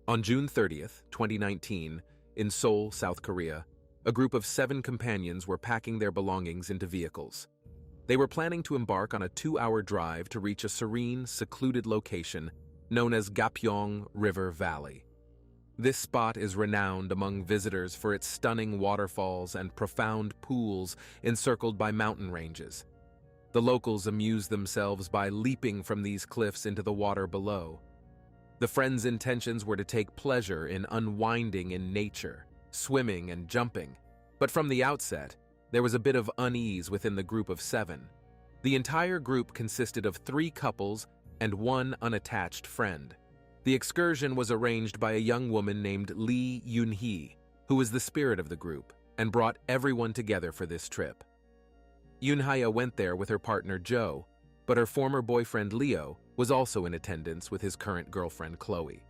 On June 30th, 2019, in Seoul, South Korea, a group of 7 companions were packing their belongings into vehicles. They were planning to embark on a 2-hour drive to reach a serene, secluded location known as Gapyeong River Valley. This spot is renowned among visitors for its stunning waterfalls and profound pools encircled by mountain ranges. The locals amuse themselves by leaping from these cliffs into the water below. The friends' intentions were to take pleasure in unwinding in nature, swimming and jumping, but from the outset, there was a bit of unease within the group of 7. The entire group consisted of 3 couples and 1 unattached friend. The excursion was arranged by a young woman named Lee Yoon-hee, who was the spirit of the group and brought everyone together for this trip. Yoon-hye went there with her partner Jo, but her former boyfriend Leo was also in attendance with his current girlfriend Chloe.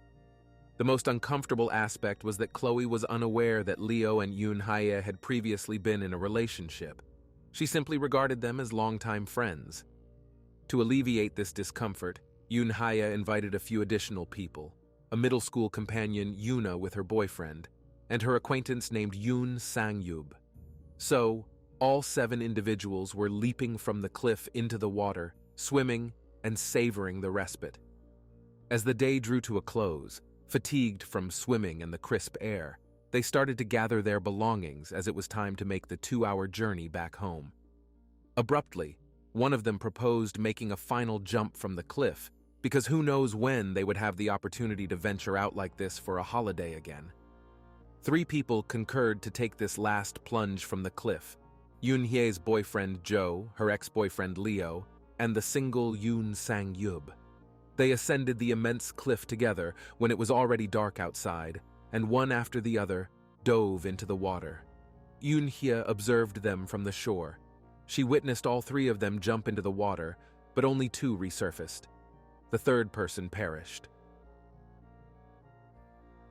The most uncomfortable aspect was that Chloe was unaware that Leo and Yoon-hye had previously been in a relationship. She simply regarded them as longtime friends. To alleviate this discomfort, Yoon-hye invited a few additional people, a middle school companion Yoona with her boyfriend, and her acquaintance named Yoon Sang-yub. So, all 7 individuals were leaping from the cliff into the water, swimming, and savoring the respite. As the day drew to a close, fatigued from swimming and the crisp air, they started to gather their belongings as it was time to make the 2-hour journey back home. Abruptly, one of them proposed making a final jump from the cliff, because who knows when they would have the opportunity to venture out like this for a holiday again. 3 people concurred to take this last plunge from the cliff: Yoon-hye's boyfriend Jo, her ex-boyfriend Leo, and the single Yoon Sang-yub. They ascended the immense cliff together when it was already dark outside, and one after the other dove into the water. Yoon-hye observed them from the shore. She witnessed all 3 of them jump into the water, but only 2 resurfaced. The 3rd person perished.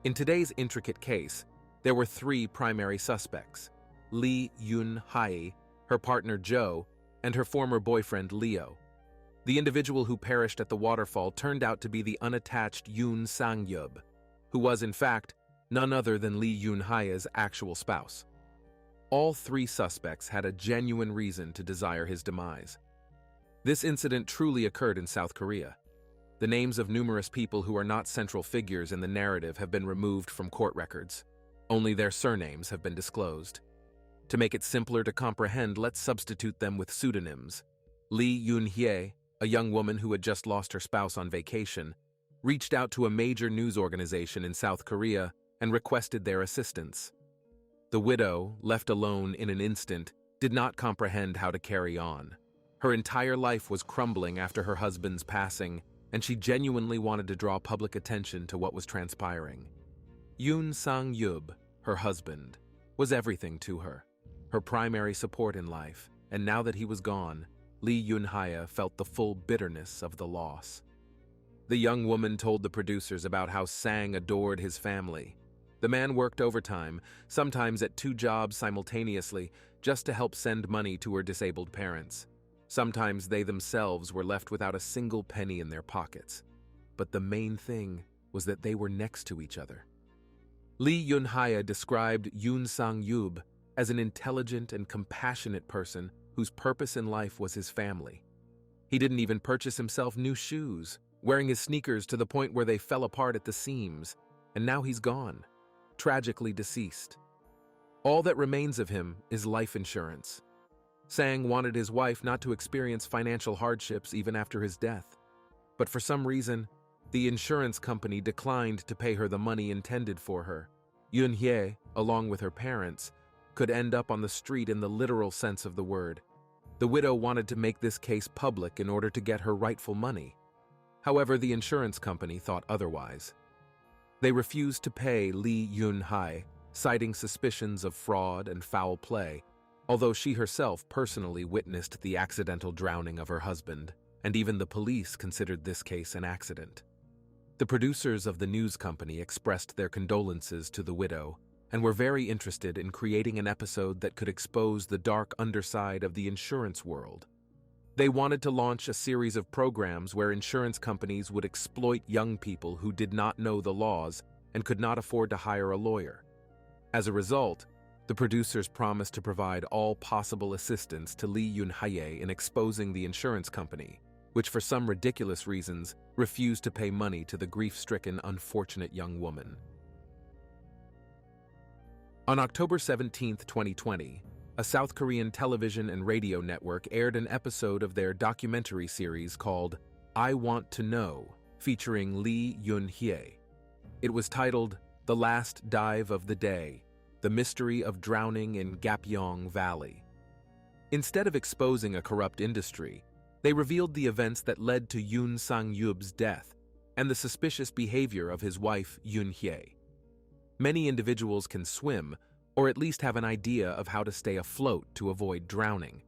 In today's intricate case, there were 3 primary suspects: Lee Yoon-hye, her partner Jo, and her former boyfriend Leo. The individual who perished at the waterfall turned out to be the unattached Yoon Sang-yub, who was, in fact, none other than Lee Yoon-hye's actual spouse. All 3 suspects had a genuine reason to desire his demise. This incident truly occurred in South Korea. The names of numerous people who are not central figures in the narrative have been removed from court records. Only their surnames have been disclosed. To make it simpler to comprehend, let's substitute them with pseudonyms. Lee Yoon-hye, a young woman who had just lost her spouse on vacation, reached out to a major news organization in South Korea and requested their assistance. The widow, left alone in an instant, did not comprehend how to carry on. Her entire life was crumbling after her husband's passing, and she genuinely wanted to draw public attention to what was transpiring. Yoon Sang-yub, her husband, was everything to her, her primary support in life, and now that he was gone, Lee Yoon-hye felt the full bitterness of the loss. The young woman told the producers about how Sang adored his family. The man worked overtime, sometimes at 2 jobs simultaneously, just to help send money to her disabled parents. Sometimes they themselves were left without a single penny in their pockets. But the main thing was that they were next to each other. Lee Yoon-hye described Yoon Sang-yub as an intelligent and compassionate person whose purpose in life was his family. He didn't even purchase himself new shoes, wearing his sneakers to the point where they fell apart at the seams, and now he's gone, tragically deceased. All that remains of him is life insurance. Sang wanted his wife not to experience financial hardships even after his death, but for some reason, the insurance company declined to pay her the money intended for her. Yoon-hye, along with her parents, could end up on the street in the literal sense of the word. The widow wanted to make this case public in order to get her rightful money. However, the insurance company thought otherwise. They refused to pay Lee Yoon-hye, citing suspicions of fraud and foul play, although she herself personally witnessed the accidental drowning of her husband, and even the police considered this case an accident. The producers of the news company expressed their condolences to the widow and were very interested in creating an episode that could expose the dark underside of the insurance world. They wanted to launch a series of programs where insurance companies would exploit young people who did not know the laws and could not afford to hire a lawyer. As a result, the producers promised to provide all possible assistance to Lee Yun-hae in exposing the insurance company, which for some ridiculous reasons refused to pay money to the grief-stricken, unfortunate young woman. On October 17, 2020, a South Korean television and radio network aired an episode of their documentary series called I Want to Know, featuring Lee Yun-hae. It was titled The Last Dive of the Day, The Mystery of Drowning in Gapyeong Valley. Instead of exposing a corrupt industry, they revealed the events that led to Yoon Sang-yub's death and the suspicious behavior of his wife Yoon-hye. Many individuals can swim, or at least have an idea of how to stay afloat to avoid drowning.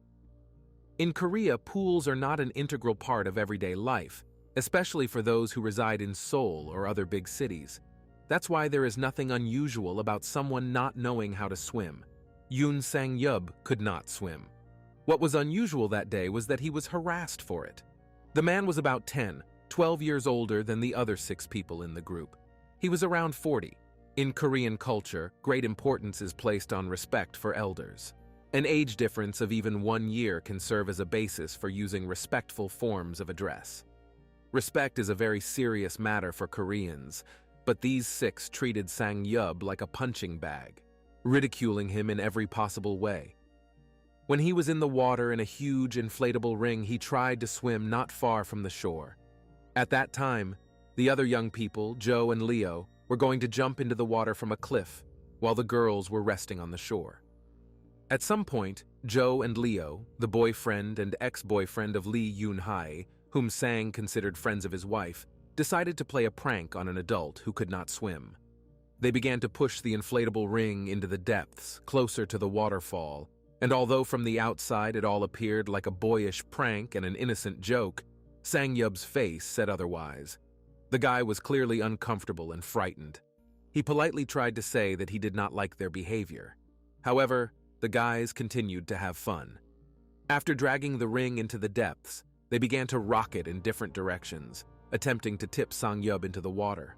In Korea, pools are not an integral part of everyday life, especially for those who reside in Seoul or other big cities. That's why there is nothing unusual about someone not knowing how to swim. Yoon Sang-yub could not swim. What was unusual that day was that he was harassed for it. The man was about 12 years older than the other 6 people in the group. He was around 40. In Korean culture, great importance is placed on respect for elders. An age difference of even 1 year can serve as a basis for using respectful forms of address. Respect is a very serious matter for Koreans, but these 6 treated Sang-yub like a punching bag, ridiculing him in every possible way. When he was in the water in a huge inflatable ring, he tried to swim not far from the shore. At that time, the other young people, Joe and Leo, were going to jump into the water from a cliff, while the girls were resting on the shore. At some point, Joe and Leo, the boyfriend and ex-boyfriend of Lee Yun-hae, whom Sang considered friends of his wife, decided to play a prank on an adult who could not swim. They began to push the inflatable ring into the depths, closer to the waterfall, and although from the outside it all appeared like a boyish prank and an innocent joke, Sang-yub's face said otherwise. The guy was clearly uncomfortable and frightened. He politely tried to say that he did not like their behavior. However, the guys continued to have fun. After dragging the ring into the depths, they began to rock it in different directions, attempting to tip Sang-yub into the water.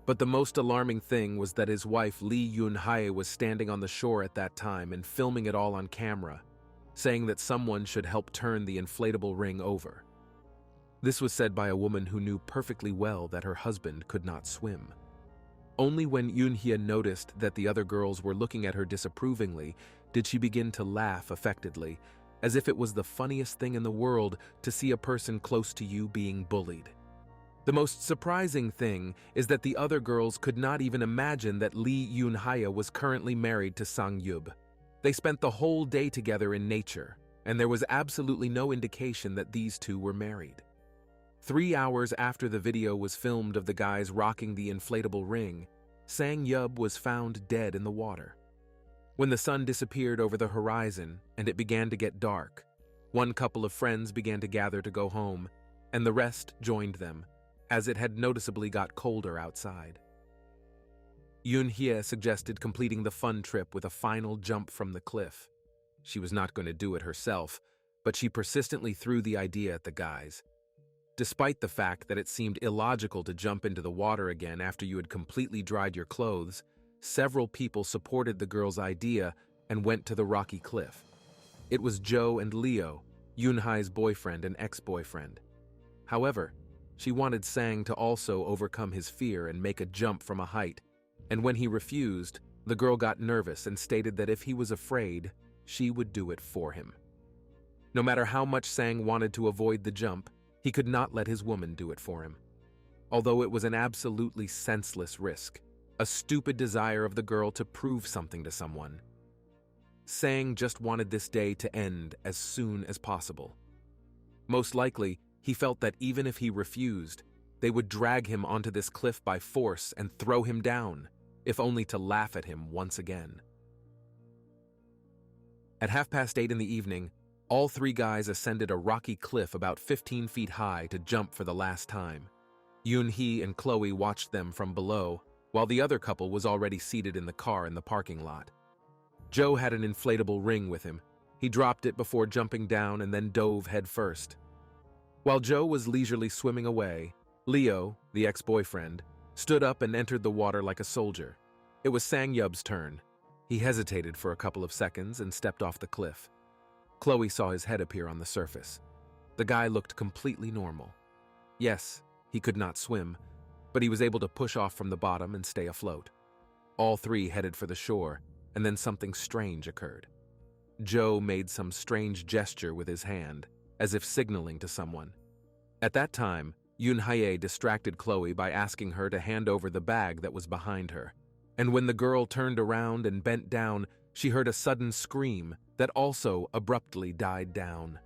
But the most alarming thing was that his wife Lee Yun-hae was standing on the shore at that time and filming it all on camera, saying that someone should help turn the inflatable ring over. This was said by a woman who knew perfectly well that her husband could not swim. Only when Yoon-hye noticed that the other girls were looking at her disapprovingly did she begin to laugh affectedly, as if it was the funniest thing in the world to see a person close to you being bullied. The most surprising thing is that the other girls could not even imagine that Lee Yun-hae was currently married to Sang-yub. They spent the whole day together in nature, and there was absolutely no indication that these two were married. 3 hours after the video was filmed of the guys rocking the inflatable ring, Sang-yub was found dead in the water. When the sun disappeared over the horizon and it began to get dark, one couple of friends began to gather to go home, and the rest joined them, as it had noticeably got colder outside. Yoon-hye suggested completing the fun trip with a final jump from the cliff. She was not going to do it herself, but she persistently threw the idea at the guys. Despite the fact that it seemed illogical to jump into the water again after you had completely dried your clothes, several people supported the girl's idea and went to the rocky cliff. It was Joe and Leo, Yoon-hae's boyfriend and ex-boyfriend. However, she wanted Sang to also overcome his fear and make a jump from a height, and when he refused, the girl got nervous and stated that if he was afraid, she would do it for him. No matter how much Sang wanted to avoid the jump, he could not let his woman do it for him. Although it was an absolutely senseless risk, a stupid desire of the girl to prove something to someone. Sang just wanted this day to end as soon as possible. Most likely, he felt that even if he refused, they would drag him onto this cliff by force and throw him down, if only to laugh at him once again. At 8:30 in the evening, all 3 guys ascended a rocky cliff about 15 feet high to jump for the last time. Yoon-hye and Chloe watched them from below, while the other couple was already seated in the car in the parking lot. Joe had an inflatable ring with him. He dropped it before jumping down and then dove head first. While Joe was leisurely swimming away, Leo, the ex-boyfriend, stood up and entered the water like a soldier. It was Sang-yub's turn. He hesitated for a couple of seconds and stepped off the cliff. Chloe saw his head appear on the surface. The guy looked completely normal. Yes, he could not swim, but he was able to push off from the bottom and stay afloat. All three headed for the shore, and then something strange occurred. Joe made some strange gesture with his hand, as if signaling to someone. At that time, Yun-hae distracted Chloe by asking her to hand over the bag that was behind her. And when the girl turned around and bent down, she heard a sudden scream that also abruptly died down.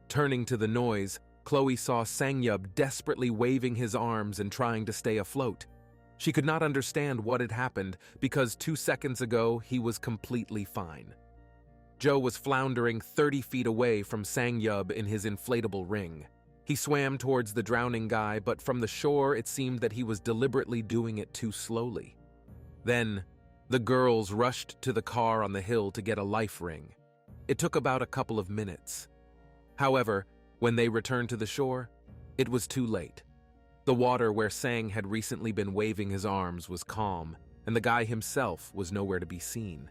Turning to the noise, Chloe saw Sang-yub desperately waving his arms and trying to stay afloat. She could not understand what had happened because 2 seconds ago he was completely fine. Joe was floundering 30 feet away from Sang-yub in his inflatable ring. He swam towards the drowning guy, but from the shore it seemed that he was deliberately doing it too slowly. Then, the girls rushed to the car on the hill to get a life ring. It took about a couple of minutes. However, when they returned to the shore, it was too late. The water where Sang had recently been waving his arms was calm, and the guy himself was nowhere to be seen.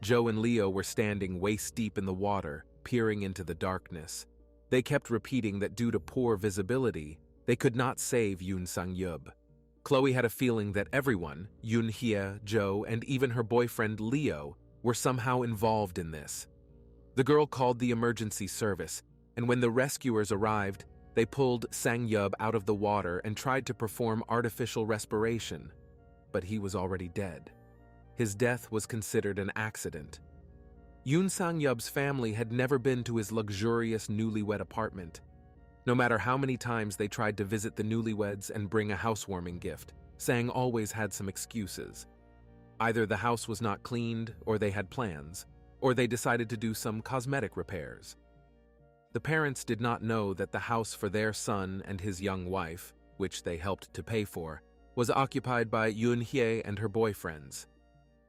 Joe and Leo were standing waist-deep in the water, peering into the darkness. They kept repeating that due to poor visibility, they could not save Yoon Sang-yub. Chloe had a feeling that everyone, Yoon-hye, Joe, and even her boyfriend Leo, were somehow involved in this. The girl called the emergency service, and when the rescuers arrived, they pulled Sang-yub out of the water and tried to perform artificial respiration, but he was already dead. His death was considered an accident. Yoon Sang-yub's family had never been to his luxurious newlywed apartment. No matter how many times they tried to visit the newlyweds and bring a housewarming gift, Sang always had some excuses. Either the house was not cleaned, or they had plans, or they decided to do some cosmetic repairs. The parents did not know that the house for their son and his young wife, which they helped to pay for, was occupied by Yoon-hye and her boyfriends.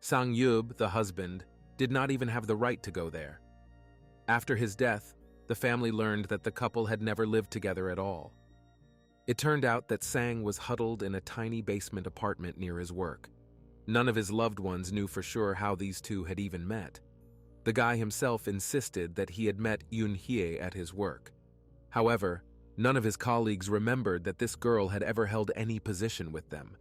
Sang-yub, the husband, did not even have the right to go there. After his death, the family learned that the couple had never lived together at all. It turned out that Sang was huddled in a tiny basement apartment near his work. None of his loved ones knew for sure how these two had even met. The guy himself insisted that he had met Yoon-hye at his work. However, none of his colleagues remembered that this girl had ever held any position with them.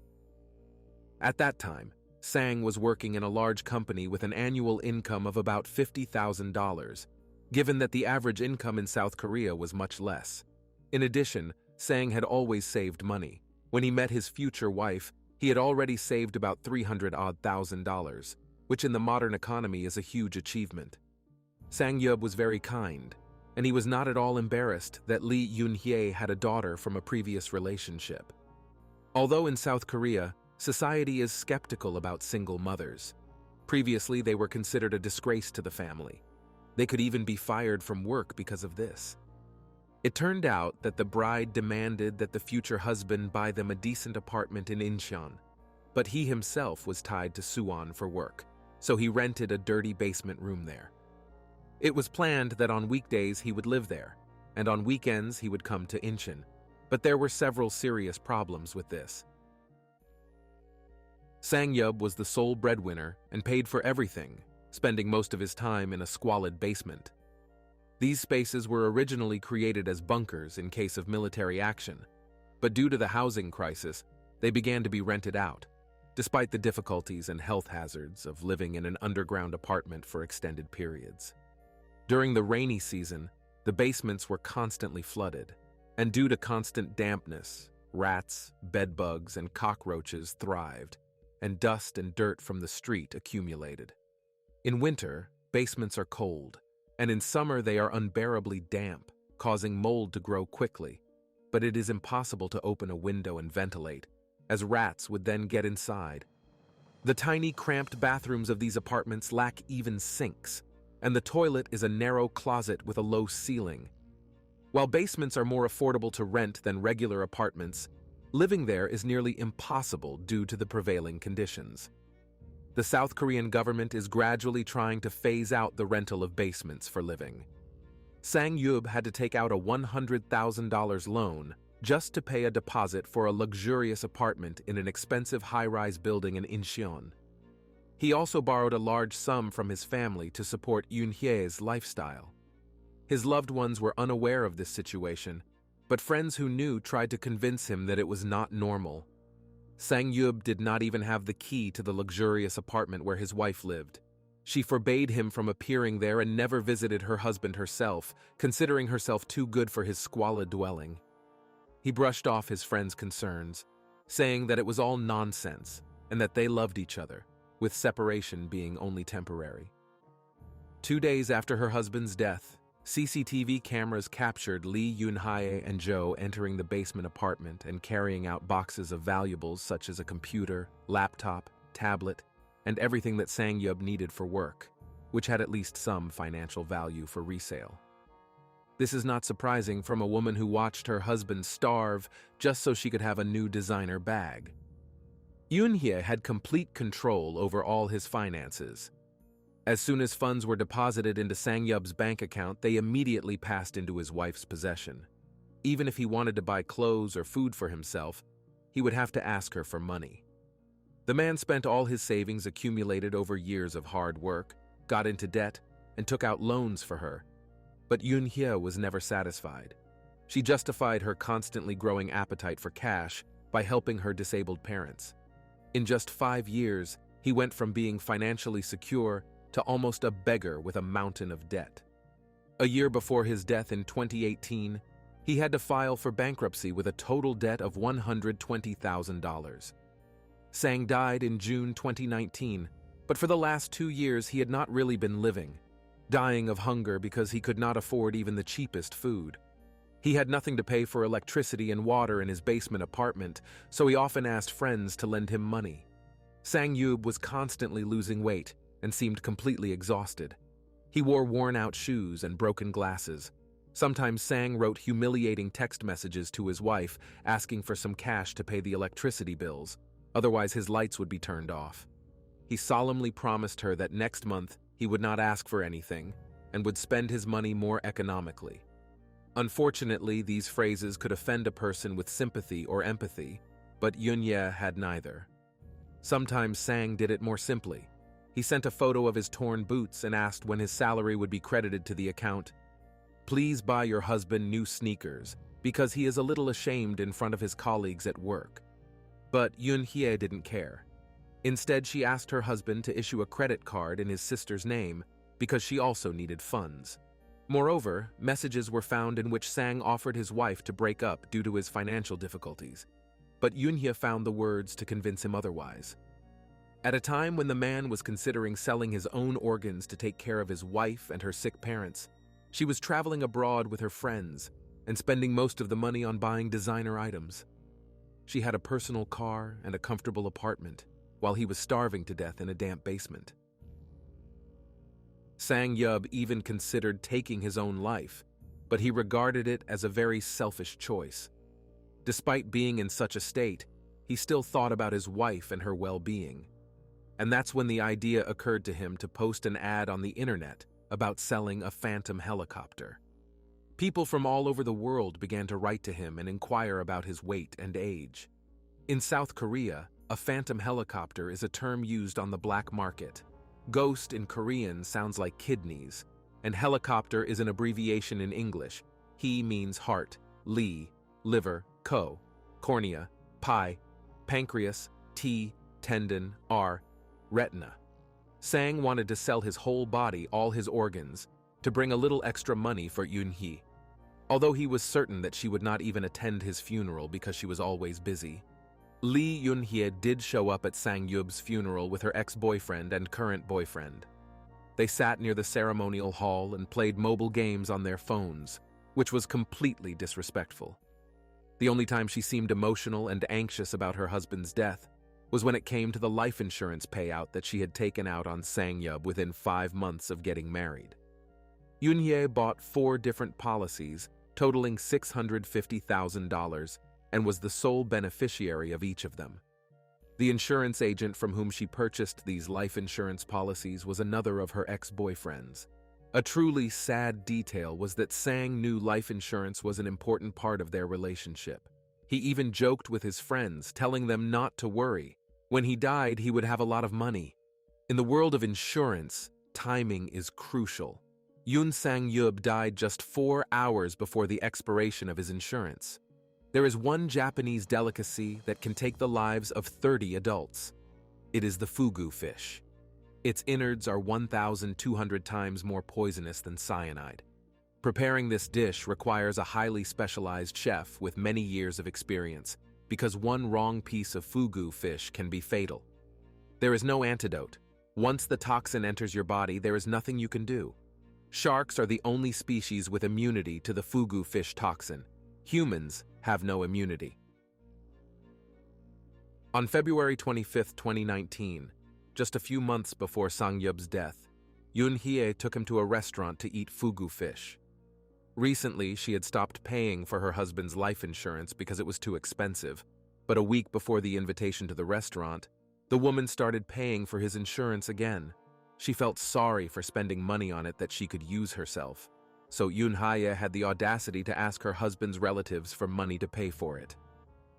At that time, Sang was working in a large company with an annual income of about $50,000, given that the average income in South Korea was much less. In addition, Sang had always saved money. When he met his future wife, he had already saved about $300,000, which in the modern economy is a huge achievement. Sang-yub was very kind, and he was not at all embarrassed that Lee Yoon-hye had a daughter from a previous relationship. Although in South Korea, society is skeptical about single mothers. Previously, they were considered a disgrace to the family. They could even be fired from work because of this. It turned out that the bride demanded that the future husband buy them a decent apartment in Incheon, but he himself was tied to Suwon for work, so he rented a dirty basement room there. It was planned that on weekdays he would live there, and on weekends he would come to Incheon, but there were several serious problems with this. Sang-yub was the sole breadwinner and paid for everything, spending most of his time in a squalid basement. These spaces were originally created as bunkers in case of military action, but due to the housing crisis, they began to be rented out, despite the difficulties and health hazards of living in an underground apartment for extended periods. During the rainy season, the basements were constantly flooded, and due to constant dampness, rats, bedbugs, and cockroaches thrived, and dust and dirt from the street accumulated. In winter, basements are cold, and in summer they are unbearably damp, causing mold to grow quickly, but it is impossible to open a window and ventilate, as rats would then get inside. The tiny, cramped bathrooms of these apartments lack even sinks, and the toilet is a narrow closet with a low ceiling. While basements are more affordable to rent than regular apartments, living there is nearly impossible due to the prevailing conditions. The South Korean government is gradually trying to phase out the rental of basements for living. Sang-yub had to take out a $100,000 loan just to pay a deposit for a luxurious apartment in an expensive high-rise building in Incheon. He also borrowed a large sum from his family to support Yoon-hye's lifestyle. His loved ones were unaware of this situation, but friends who knew tried to convince him that it was not normal. Sang-yeob did not even have the key to the luxurious apartment where his wife lived. She forbade him from appearing there and never visited her husband herself, considering herself too good for his squalid dwelling. He brushed off his friend's concerns, saying that it was all nonsense and that they loved each other, with separation being only temporary. 2 days after her husband's death, CCTV cameras captured Lee Yoon-hye and Jo entering the basement apartment and carrying out boxes of valuables such as a computer, laptop, tablet, and everything that Sang-yeob needed for work, which had at least some financial value for resale. This is not surprising from a woman who watched her husband starve just so she could have a new designer bag. Yoon-hye had complete control over all his finances. As soon as funds were deposited into Sang-yeob's bank account, they immediately passed into his wife's possession. Even if he wanted to buy clothes or food for himself, he would have to ask her for money. The man spent all his savings accumulated over years of hard work, got into debt, and took out loans for her. But Yoon-hye was never satisfied. She justified her constantly growing appetite for cash by helping her disabled parents. In just 5 years, he went from being financially secure to almost a beggar with a mountain of debt. A year before his death in 2018, he had to file for bankruptcy with a total debt of $120,000. Sang died in June 2019, but for the last 2 years he had not really been living, dying of hunger because he could not afford even the cheapest food. He had nothing to pay for electricity and water in his basement apartment, so he often asked friends to lend him money. Sang-yeob was constantly losing weight and seemed completely exhausted. He wore worn-out shoes and broken glasses. Sometimes Sang wrote humiliating text messages to his wife asking for some cash to pay the electricity bills, otherwise his lights would be turned off. He solemnly promised her that next month he would not ask for anything and would spend his money more economically. Unfortunately, these phrases could offend a person with sympathy or empathy, but Yoon-hye had neither. Sometimes Sang did it more simply. He sent a photo of his torn boots and asked when his salary would be credited to the account. Please buy your husband new sneakers, because he is a little ashamed in front of his colleagues at work. But Yoon-hye didn't care. Instead, she asked her husband to issue a credit card in his sister's name because she also needed funds. Moreover, messages were found in which Sang offered his wife to break up due to his financial difficulties. But Yoon-hye found the words to convince him otherwise. At a time when the man was considering selling his own organs to take care of his wife and her sick parents, she was traveling abroad with her friends and spending most of the money on buying designer items. She had a personal car and a comfortable apartment, while he was starving to death in a damp basement. Sang-yeob even considered taking his own life, but he regarded it as a very selfish choice. Despite being in such a state, he still thought about his wife and her well-being. And that's when the idea occurred to him to post an ad on the internet about selling a phantom helicopter. People from all over the world began to write to him and inquire about his weight and age. In South Korea, a phantom helicopter is a term used on the black market. Ghost in Korean sounds like kidneys, and helicopter is an abbreviation in English. He means heart, li, liver, ko, cornea, pi, pancreas, t, tendon, r, retina. Sang wanted to sell his whole body, all his organs, to bring a little extra money for Yoon-hye. Although he was certain that she would not even attend his funeral because she was always busy. Lee Yoon-hye did show up at Sang-yeob's funeral with her ex-boyfriend and current boyfriend. They sat near the ceremonial hall and played mobile games on their phones, which was completely disrespectful. The only time she seemed emotional and anxious about her husband's death was when it came to the life insurance payout that she had taken out on Sang-yeob within 5 months of getting married. Yoon-hye bought 4 different policies, totaling $650,000, and was the sole beneficiary of each of them. The insurance agent from whom she purchased these life insurance policies was another of her ex-boyfriends. A truly sad detail was that Sang knew life insurance was an important part of their relationship. He even joked with his friends, telling them not to worry. When he died, he would have a lot of money. In the world of insurance, timing is crucial. Yoon Sang-yeob died just 4 hours before the expiration of his insurance. There is one Japanese delicacy that can take the lives of 30 adults. It is the fugu fish. Its innards are 1,200 times more poisonous than cyanide. Preparing this dish requires a highly specialized chef with many years of experience, because one wrong piece of fugu fish can be fatal. There is no antidote. Once the toxin enters your body, there is nothing you can do. Sharks are the only species with immunity to the fugu fish toxin. Humans have no immunity. On February 25, 2019, just a few months before Sang-yeob's death, Yoon Hye took him to a restaurant to eat fugu fish. Recently, she had stopped paying for her husband's life insurance because it was too expensive, but a week before the invitation to the restaurant, the woman started paying for his insurance again. She felt sorry for spending money on it that she could use herself, so Yoon Hye had the audacity to ask her husband's relatives for money to pay for it.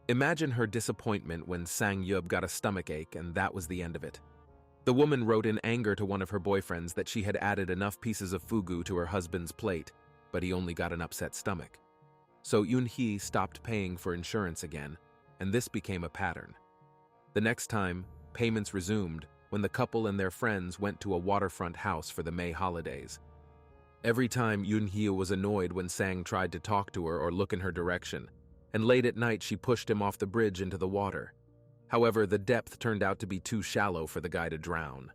Imagine her disappointment when Sang-yeob got a stomachache and that was the end of it. The woman wrote in anger to one of her boyfriends that she had added enough pieces of fugu to her husband's plate, but he only got an upset stomach. So Yoon Hye stopped paying for insurance again, and this became a pattern. The next time, payments resumed when the couple and their friends went to a waterfront house for the May holidays. Every time Yoon Hye was annoyed when Sang tried to talk to her or look in her direction, and late at night she pushed him off the bridge into the water. However, the depth turned out to be too shallow for the guy to drown.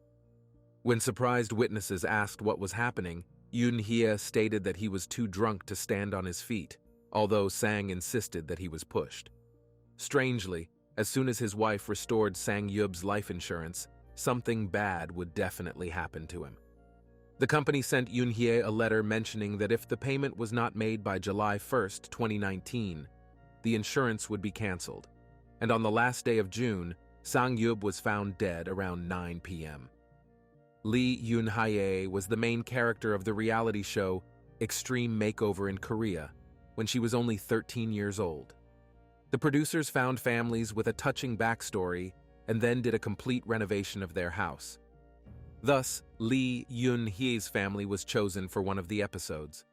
When surprised witnesses asked what was happening, Yoon Hye stated that he was too drunk to stand on his feet, although Sang insisted that he was pushed. Strangely, as soon as his wife restored Sang-yeob's life insurance, something bad would definitely happen to him. The company sent Yoon Hye a letter mentioning that if the payment was not made by July 1, 2019, the insurance would be canceled. And on the last day of June, Sang-yeob was found dead around 9 p.m. Lee Yoon-hye was the main character of the reality show Extreme Makeover in Korea when she was only 13 years old. The producers found families with a touching backstory and then did a complete renovation of their house. Thus, Lee Yoon-hye's family was chosen for one of the episodes.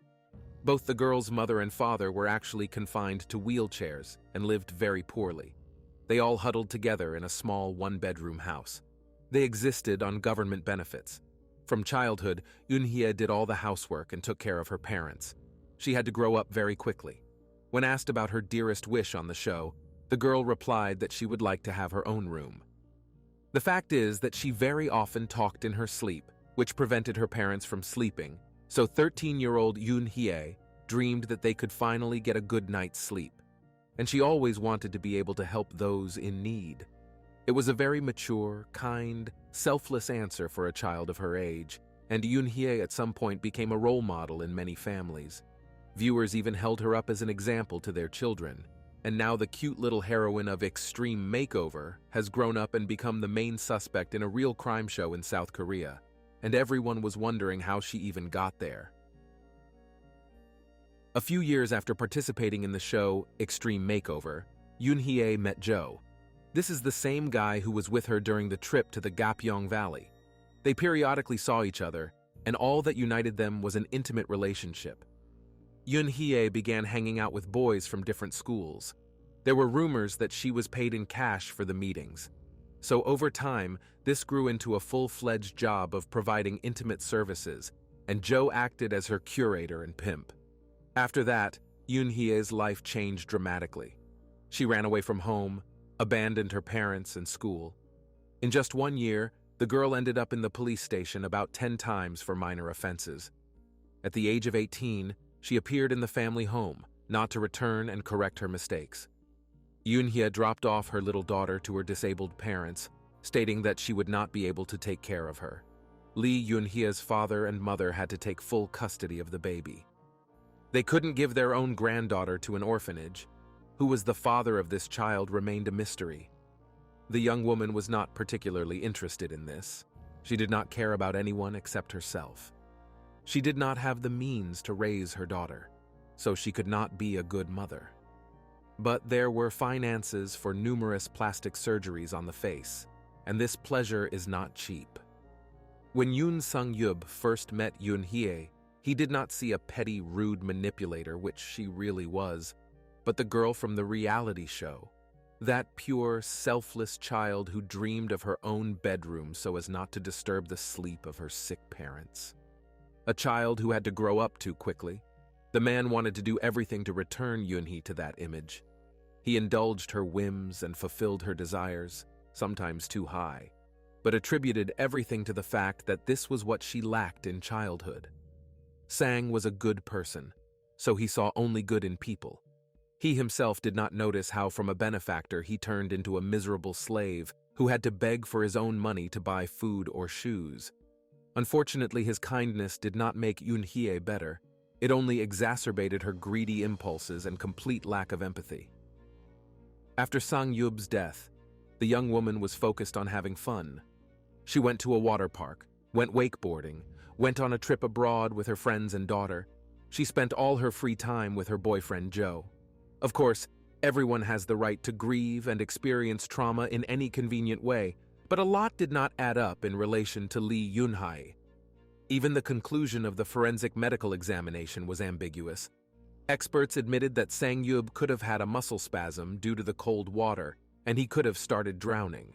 Both the girl's mother and father were actually confined to wheelchairs and lived very poorly. They all huddled together in a small one-bedroom house. They existed on government benefits. From childhood, Yoon Hye did all the housework and took care of her parents. She had to grow up very quickly. When asked about her dearest wish on the show, the girl replied that she would like to have her own room. The fact is that she very often talked in her sleep, which prevented her parents from sleeping, so 13-year-old Yoon Hye dreamed that they could finally get a good night's sleep. And she always wanted to be able to help those in need. It was a very mature, kind, selfless answer for a child of her age, and Yoon Hye at some point became a role model in many families. Viewers even held her up as an example to their children, and now the cute little heroine of Extreme Makeover has grown up and become the main suspect in a real crime show in South Korea, and everyone was wondering how she even got there. A few years after participating in the show Extreme Makeover, Yoon Hye met Joe. This is the same guy who was with her during the trip to the Gapyeong Valley. They periodically saw each other, and all that united them was an intimate relationship. Yoon Hye began hanging out with boys from different schools. There were rumors that she was paid in cash for the meetings. So over time, this grew into a full-fledged job of providing intimate services, and Joe acted as her curator and pimp. After that, Yoon Hye's life changed dramatically. She ran away from home, abandoned her parents and school. In just 1 year, the girl ended up in the police station about 10 times for minor offenses. At the age of 18, she appeared in the family home, not to return and correct her mistakes. Yoon Hye dropped off her little daughter to her disabled parents, stating that she would not be able to take care of her. Lee Yoon Hye's father and mother had to take full custody of the baby. They couldn't give their own granddaughter to an orphanage. Who was the father of this child remained a mystery. The young woman was not particularly interested in this. She did not care about anyone except herself. She did not have the means to raise her daughter, so she could not be a good mother. But there were finances for numerous plastic surgeries on the face, and this pleasure is not cheap. When Yoon Sung-yeob first met Yoon Hye, he did not see a petty, rude manipulator, which she really was, but the girl from the reality show. That pure, selfless child who dreamed of her own bedroom so as not to disturb the sleep of her sick parents. A child who had to grow up too quickly. The man wanted to do everything to return Yoon-hye to that image. He indulged her whims and fulfilled her desires, sometimes too high, but attributed everything to the fact that this was what she lacked in childhood. Sang was a good person, so he saw only good in people. He himself did not notice how from a benefactor he turned into a miserable slave who had to beg for his own money to buy food or shoes. Unfortunately, his kindness did not make Yoon-hye better. It only exacerbated her greedy impulses and complete lack of empathy. After Sang-yeob's death, the young woman was focused on having fun. She went to a water park, went wakeboarding, went on a trip abroad with her friends and daughter. She spent all her free time with her boyfriend Joe. Of course, everyone has the right to grieve and experience trauma in any convenient way, but a lot did not add up in relation to Lee Yoon-hye. Even the conclusion of the forensic medical examination was ambiguous. Experts admitted that Sang-yeob could have had a muscle spasm due to the cold water, and he could have started drowning.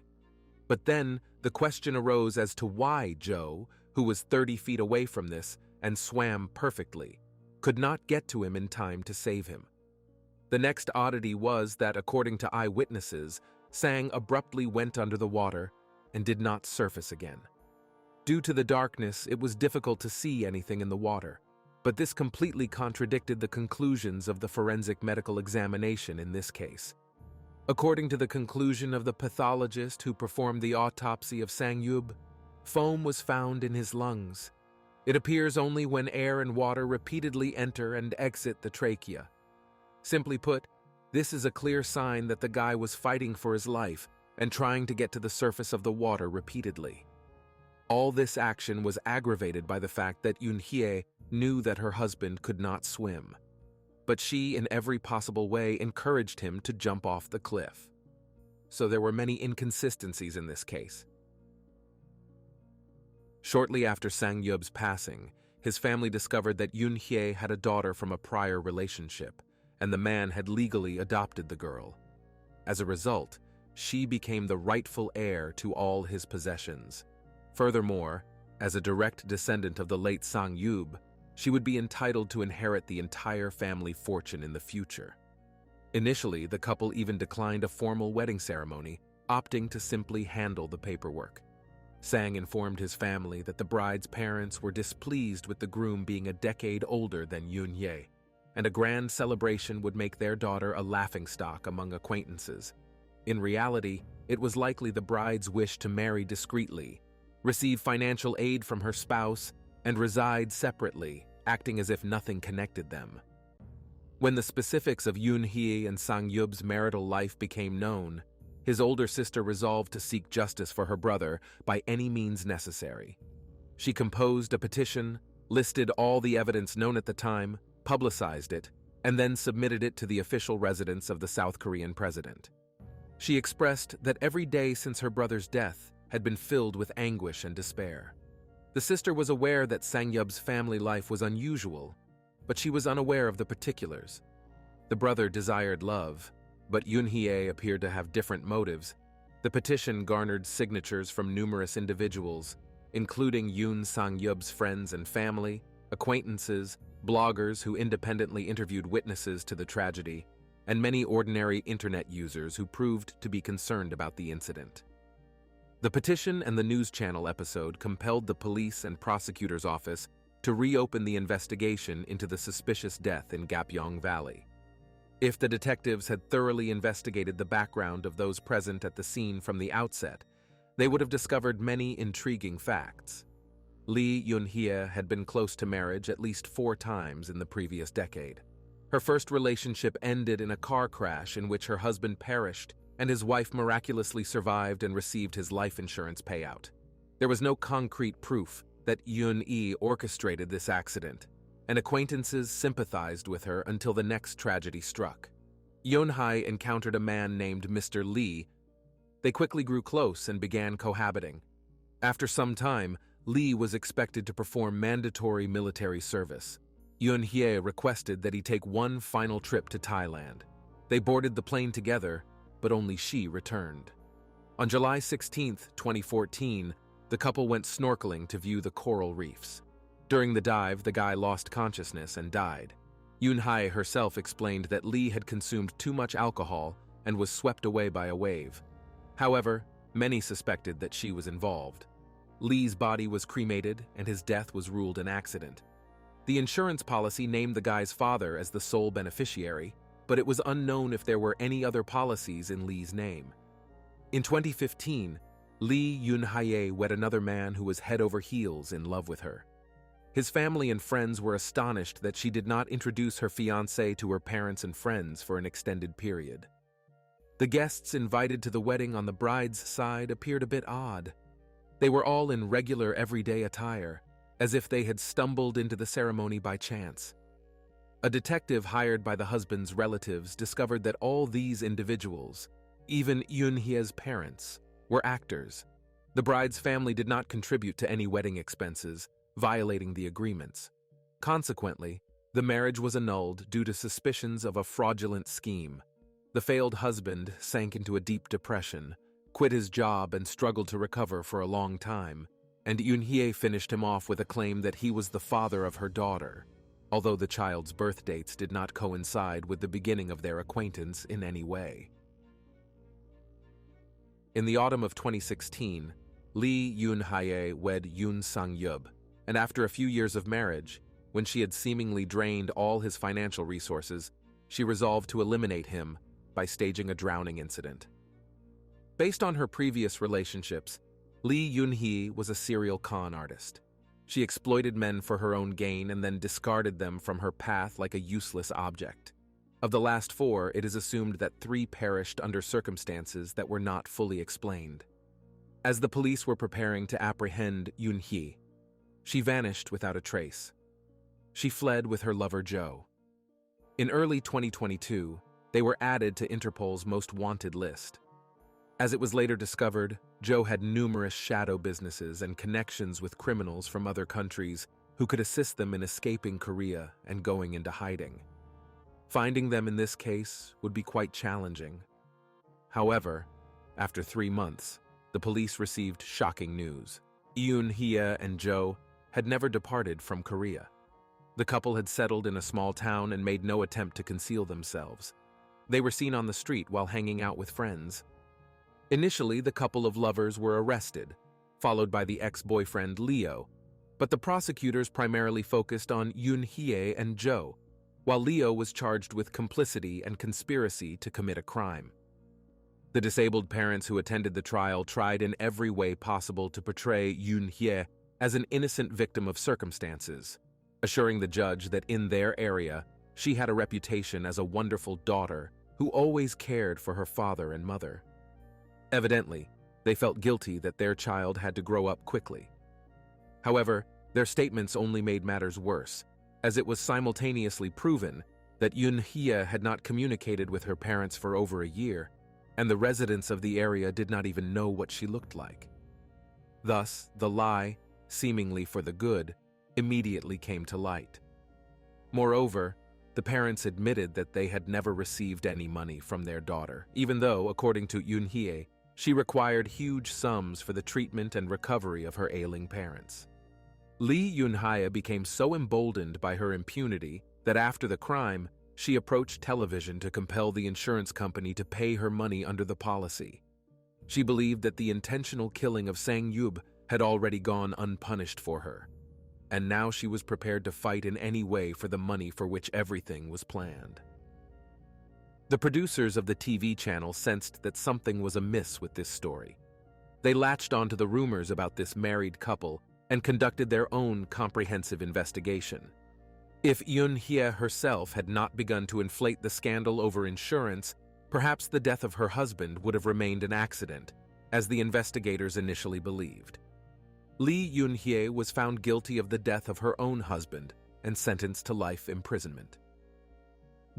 But then, the question arose as to why Joe, who was 30 feet away from this and swam perfectly, could not get to him in time to save him. The next oddity was that, according to eyewitnesses, Sang abruptly went under the water and did not surface again. Due to the darkness, it was difficult to see anything in the water, but this completely contradicted the conclusions of the forensic medical examination in this case. According to the conclusion of the pathologist who performed the autopsy of Sang-yeob, foam was found in his lungs. It appears only when air and water repeatedly enter and exit the trachea. Simply put, this is a clear sign that the guy was fighting for his life and trying to get to the surface of the water repeatedly. All this action was aggravated by the fact that Yoon-hye knew that her husband could not swim, but she, in every possible way, encouraged him to jump off the cliff. So there were many inconsistencies in this case. Shortly after Sang-yeob's passing, his family discovered that Yoon-hye had a daughter from a prior relationship, and the man had legally adopted the girl. As a result, she became the rightful heir to all his possessions. Furthermore, as a direct descendant of the late Sang-yeob, she would be entitled to inherit the entire family fortune in the future. Initially, the couple even declined a formal wedding ceremony, opting to simply handle the paperwork. Sang informed his family that the bride's parents were displeased with the groom being a decade older than Yoon-hye, and a grand celebration would make their daughter a laughingstock among acquaintances. In reality, it was likely the bride's wish to marry discreetly, receive financial aid from her spouse, and reside separately, acting as if nothing connected them. When the specifics of Yoon-hye and Sang-yeob's marital life became known, his older sister resolved to seek justice for her brother by any means necessary. She composed a petition, listed all the evidence known at the time, publicized it, and then submitted it to the official residence of the South Korean president. She expressed that every day since her brother's death had been filled with anguish and despair. The sister was aware that Sang-yeob's family life was unusual, but she was unaware of the particulars. The brother desired love, but Yoon-hye appeared to have different motives. The petition garnered signatures from numerous individuals, including Yoon Sang-yeob's friends and family, acquaintances, bloggers who independently interviewed witnesses to the tragedy, and many ordinary internet users who proved to be concerned about the incident. The petition and the news channel episode compelled the police and prosecutor's office to reopen the investigation into the suspicious death in Gapyeong Valley. If the detectives had thoroughly investigated the background of those present at the scene from the outset, they would have discovered many intriguing facts. Lee Yoon-hye had been close to marriage at least 4 times in the previous decade. Her first relationship ended in a car crash in which her husband perished and his wife miraculously survived and received his life insurance payout. There was no concrete proof, that Yun-hee orchestrated this accident, and acquaintances sympathized with her until the next tragedy struck. Yun-hee encountered a man named Mr. Lee. They quickly grew close and began cohabiting. After some time, Lee was expected to perform mandatory military service. Yun-hee requested that he take one final trip to Thailand. They boarded the plane together, but only she returned. On July 16, 2014, the couple went snorkeling to view the coral reefs. During the dive, the guy lost consciousness and died. Yun-hee herself explained that Lee had consumed too much alcohol and was swept away by a wave. However, many suspected that she was involved. Lee's body was cremated and his death was ruled an accident. The insurance policy named the guy's father as the sole beneficiary, but it was unknown if there were any other policies in Lee's name. In 2015, Lee Yun-hee wed another man who was head over heels in love with her. His family and friends were astonished that she did not introduce her fiancé to her parents and friends for an extended period. The guests invited to the wedding on the bride's side appeared a bit odd. They were all in regular everyday attire, as if they had stumbled into the ceremony by chance. A detective hired by the husband's relatives discovered that all these individuals, even Yun-hee's parents, were actors. The bride's family did not contribute to any wedding expenses, violating the agreements. Consequently, the marriage was annulled due to suspicions of a fraudulent scheme. The failed husband sank into a deep depression, quit his job and struggled to recover for a long time, and Yun-hee finished him off with a claim that he was the father of her daughter, although the child's birth dates did not coincide with the beginning of their acquaintance in any way. In the autumn of 2016, Lee Yun-hee wed Yoon Sang-yeob, and after a few years of marriage, when she had seemingly drained all his financial resources, she resolved to eliminate him by staging a drowning incident. Based on her previous relationships, Lee Yun-hee was a serial con artist. She exploited men for her own gain and then discarded them from her path like a useless object. Of the last four, it is assumed that 3 perished under circumstances that were not fully explained. As the police were preparing to apprehend Yun-hee, she vanished without a trace. She fled with her lover Joe. In early 2022, they were added to Interpol's most wanted list. As it was later discovered, Joe had numerous shadow businesses and connections with criminals from other countries who could assist them in escaping Korea and going into hiding. Finding them in this case would be quite challenging. However, after 3 months, the police received shocking news. Yun-hee and Joe had never departed from Korea. The couple had settled in a small town and made no attempt to conceal themselves. They were seen on the street while hanging out with friends. Initially, the couple of lovers were arrested, followed by the ex-boyfriend Leo, but the prosecutors primarily focused on Yun-hee and Joe, while Leo was charged with complicity and conspiracy to commit a crime. The disabled parents who attended the trial tried in every way possible to portray Yun-hee as an innocent victim of circumstances, assuring the judge that in their area, she had a reputation as a wonderful daughter who always cared for her father and mother. Evidently, they felt guilty that their child had to grow up quickly. However, their statements only made matters worse, as it was simultaneously proven that Yun-hee had not communicated with her parents for over a year, and the residents of the area did not even know what she looked like. Thus, the lie, seemingly for the good, immediately came to light. Moreover, the parents admitted that they had never received any money from their daughter, even though, according to Yun-hee, she required huge sums for the treatment and recovery of her ailing parents. Lee Yun-hee became so emboldened by her impunity that after the crime, she approached television to compel the insurance company to pay her money under the policy. She believed that the intentional killing of Sang-yeob had already gone unpunished for her, and now she was prepared to fight in any way for the money for which everything was planned. The producers of the TV channel sensed that something was amiss with this story. They latched onto the rumors about this married couple and conducted their own comprehensive investigation. If Yun-hee herself had not begun to inflate the scandal over insurance, perhaps the death of her husband would have remained an accident, as the investigators initially believed. Lee Yun-hye was found guilty of the death of her own husband and sentenced to life imprisonment.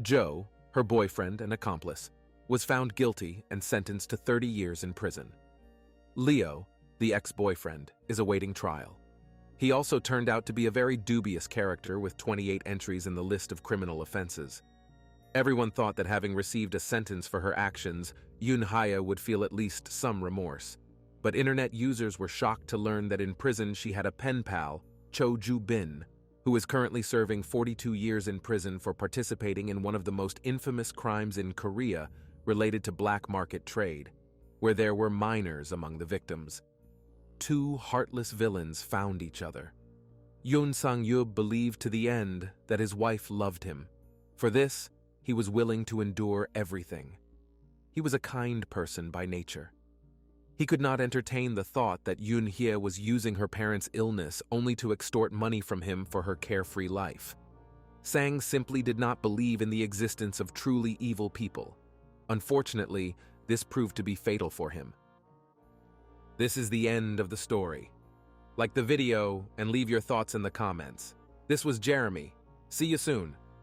Joe, her boyfriend and accomplice, was found guilty and sentenced to 30 years in prison. Leo, the ex-boyfriend, is awaiting trial. He also turned out to be a very dubious character with 28 entries in the list of criminal offenses. Everyone thought that having received a sentence for her actions, Yun-hye would feel at least some remorse. But internet users were shocked to learn that in prison she had a pen pal, Cho Ju-bin, who is currently serving 42 years in prison for participating in one of the most infamous crimes in Korea related to black market trade, where there were minors among the victims. Two heartless villains found each other. Yoon Sang-yeob believed to the end that his wife loved him. For this, he was willing to endure everything. He was a kind person by nature. He could not entertain the thought that Yun-hye was using her parents' illness only to extort money from him for her carefree life. Sang simply did not believe in the existence of truly evil people. Unfortunately, this proved to be fatal for him. This is the end of the story. Like the video and leave your thoughts in the comments. This was Jeremy. See you soon.